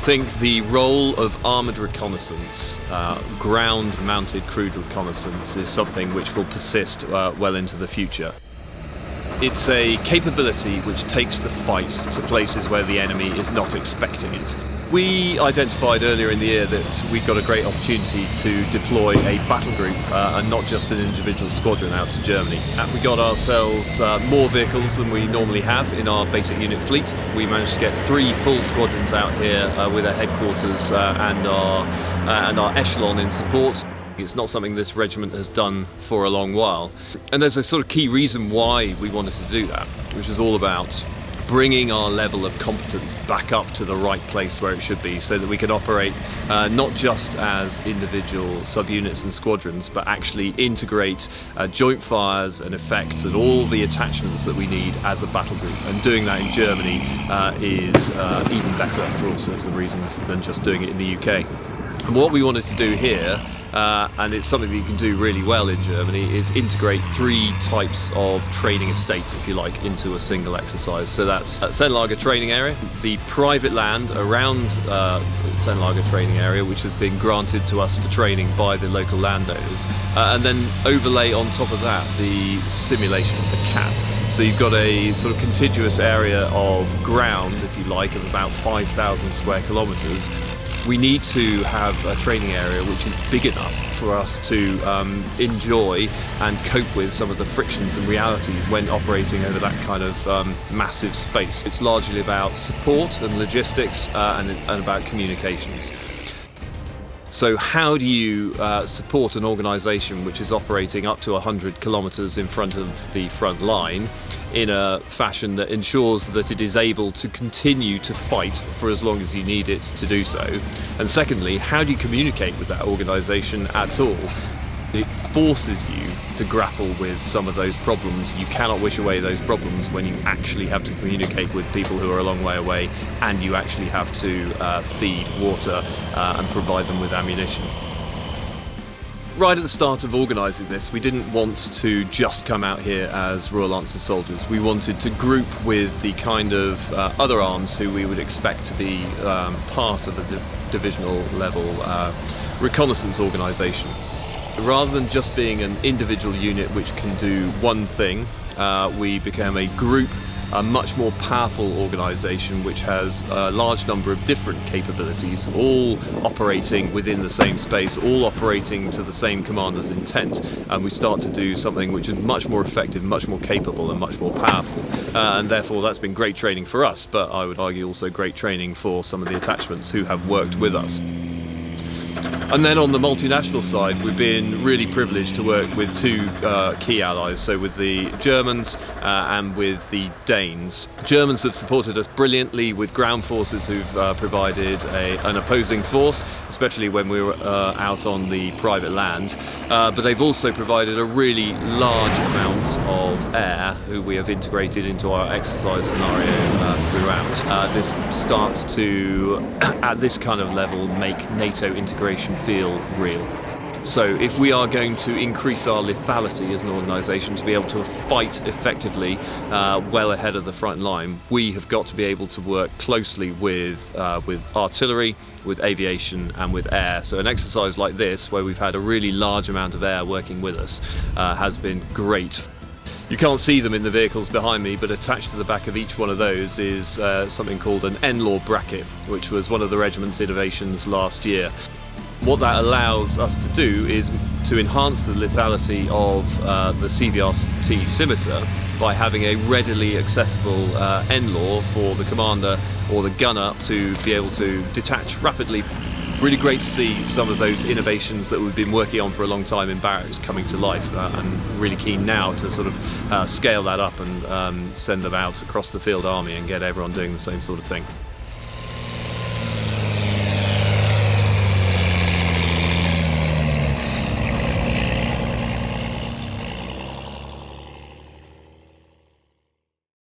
think the role of armoured reconnaissance, ground-mounted crude reconnaissance, is something which will persist well into the future. It's a capability which takes the fight to places where the enemy is not expecting it. We identified earlier in the year that we'd got a great opportunity to deploy a battle group and not just an individual squadron out to Germany. We got ourselves more vehicles than we normally have in our basic unit fleet. We managed to get 3 full squadrons out here with our headquarters and our echelon in support. It's not something this regiment has done for a long while. And there's a sort of key reason why we wanted to do that, which is all about bringing our level of competence back up to the right place where it should be, so that we can operate not just as individual subunits and squadrons, but actually integrate joint fires and effects and all the attachments that we need as a battle group. And doing that in Germany is even better for all sorts of reasons than just doing it in the UK. And what we wanted to do here, and it's something that you can do really well in Germany, is integrate 3 types of training estate, if you like, into a single exercise. So that's Sennlager training area, the private land around Sennlager training area, which has been granted to us for training by the local landowners, and then overlay on top of that the simulation of the CAT. So you've got a sort of contiguous area of ground, if you like, of about 5,000 square kilometres. We need to have a training area which is big enough for us to enjoy and cope with some of the frictions and realities when operating over that kind of massive space. It's largely about support and logistics and about communications. So how do you support an organisation which is operating up to 100 kilometres in front of the front line in a fashion that ensures that it is able to continue to fight for as long as you need it to do so? And secondly, how do you communicate with that organisation at all? It forces you to grapple with some of those problems. You cannot wish away those problems when you actually have to communicate with people who are a long way away, and you actually have to feed, water and provide them with ammunition. Right at the start of organising this, we didn't want to just come out here as Royal Lancer soldiers. We wanted to group with the kind of other arms who we would expect to be part of the divisional level reconnaissance organisation. Rather than just being an individual unit which can do one thing, we became a group, a much more powerful organisation which has a large number of different capabilities, all operating within the same space, all operating to the same commander's intent, and we start to do something which is much more effective, much more capable and much more powerful. And therefore that's been great training for us, but I would argue also great training for some of the attachments who have worked with us. And then on the multinational side, we've been really privileged to work with 2 key allies, so with the Germans and with the Danes. Germans have supported us brilliantly with ground forces who've provided an opposing force, especially when we were out on the private land. But they've also provided a really large amount of air, who we have integrated into our exercise scenario throughout. This starts to, at this kind of level, make NATO integration feel real. So if we are going to increase our lethality as an organisation to be able to fight effectively well ahead of the front line, we have got to be able to work closely with artillery, with aviation and with air. So an exercise like this, where we've had a really large amount of air working with us, has been great. You can't see them in the vehicles behind me, but attached to the back of each one of those is something called an N-Law bracket, which was one of the regiment's innovations last year. What that allows us to do is to enhance the lethality of the CVRT scimitar by having a readily accessible N-Law for the commander or the gunner to be able to detach rapidly. Really great to see some of those innovations that we've been working on for a long time in barracks coming to life, and really keen now to sort of scale that up and send them out across the field army and get everyone doing the same sort of thing.